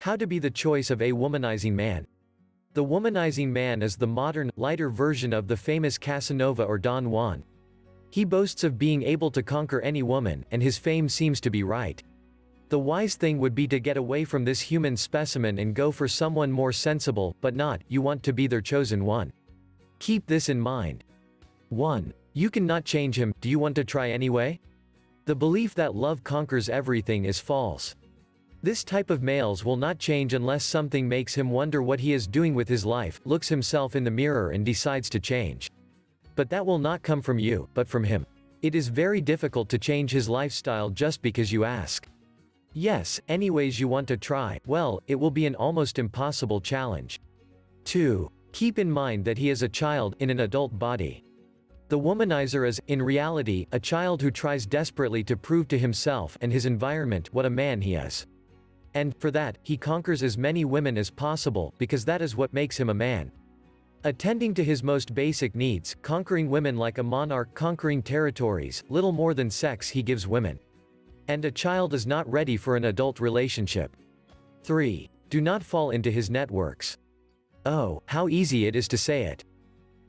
How to be the choice of a womanizing man. The womanizing man is the modern, lighter version of the famous Casanova or Don Juan. He boasts of being able to conquer any woman, and his fame seems to be right. The wise thing would be to get away from this human specimen and go for someone more sensible, but not, you want to be their chosen one. Keep this in mind. 1. You cannot change him, do you want to try anyway? The belief that love conquers everything is false. This type of males will not change unless something makes him wonder what he is doing with his life, looks himself in the mirror and decides to change. But that will not come from you, but from him. It is very difficult to change his lifestyle just because you ask. Yes, anyways you want to try, well, it will be an almost impossible challenge. 2. Keep in mind that he is a child in an adult body. The womanizer is, in reality, a child who tries desperately to prove to himself and his environment what a man he is. And, for that, he conquers as many women as possible, because that is what makes him a man. Attending to his most basic needs, conquering women like a monarch conquering territories, little more than sex he gives women. And a child is not ready for an adult relationship. 3. Do not fall into his networks. Oh, how easy it is to say it.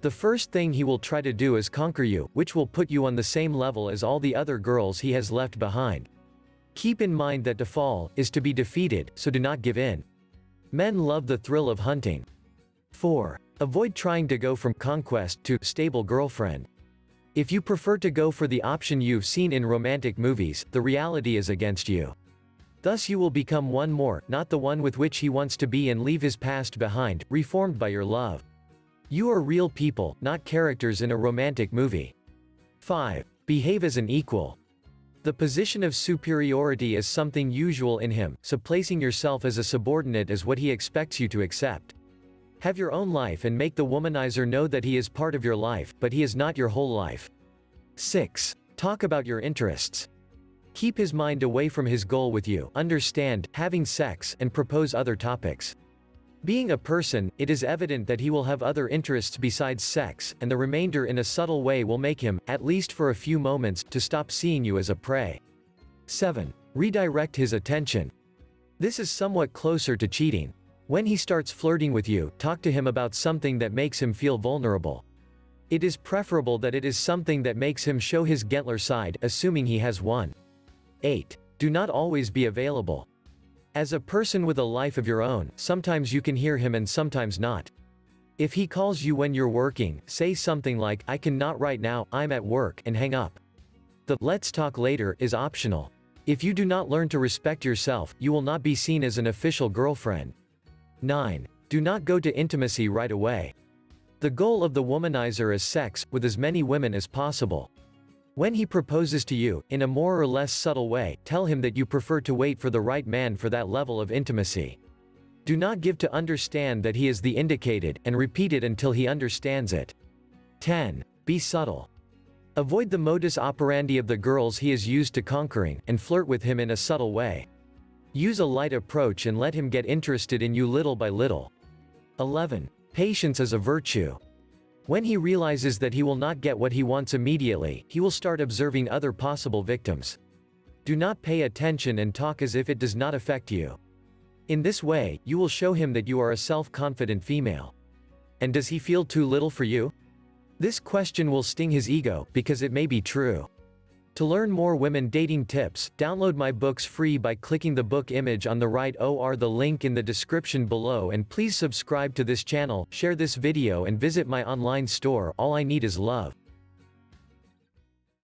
The first thing he will try to do is conquer you, which will put you on the same level as all the other girls he has left behind. Keep in mind that to fall is to be defeated, so do not give in. Men love the thrill of hunting. 4. Avoid trying to go from conquest to stable girlfriend. If you prefer to go for the option you've seen in romantic movies, the reality is against you. Thus you will become one more, not the one with which he wants to be, and leave his past behind, reformed by your love. You are real people, not characters in a romantic movie. 5. Behave as an equal. The position of superiority is something usual in him, so placing yourself as a subordinate is what he expects you to accept. Have your own life and make the womanizer know that he is part of your life, but he is not your whole life. 6. Talk about your interests. Keep his mind away from his goal with you, understand, having sex, and propose other topics. Being a person, it is evident that he will have other interests besides sex, and the remainder in a subtle way will make him, at least for a few moments, to stop seeing you as a prey. 7. Redirect his attention. This is somewhat closer to cheating. When he starts flirting with you, talk to him about something that makes him feel vulnerable. It is preferable that it is something that makes him show his gentler side, assuming he has one. 8. Do not always be available. As a person with a life of your own, sometimes you can hear him and sometimes not. If he calls you when you're working, say something like, "I cannot right now, I'm at work," and hang up. The "let's talk later" is optional. If you do not learn to respect yourself, you will not be seen as an official girlfriend. 9. Do not go to intimacy right away. The goal of the womanizer is sex, with as many women as possible. When he proposes to you, in a more or less subtle way, tell him that you prefer to wait for the right man for that level of intimacy. Do not give to understand that he is the indicated, and repeat it until he understands it. 10. Be subtle. Avoid the modus operandi of the girls he is used to conquering, and flirt with him in a subtle way. Use a light approach and let him get interested in you little by little. 11. Patience is a virtue. When he realizes that he will not get what he wants immediately, he will start observing other possible victims. Do not pay attention and talk as if it does not affect you. In this way, you will show him that you are a self-confident female. And does he feel too little for you? This question will sting his ego, because it may be true. To learn more women dating tips, download my books free by clicking the book image on the right or the link in the description below, and please subscribe to this channel, share this video and visit my online store. All I need is love.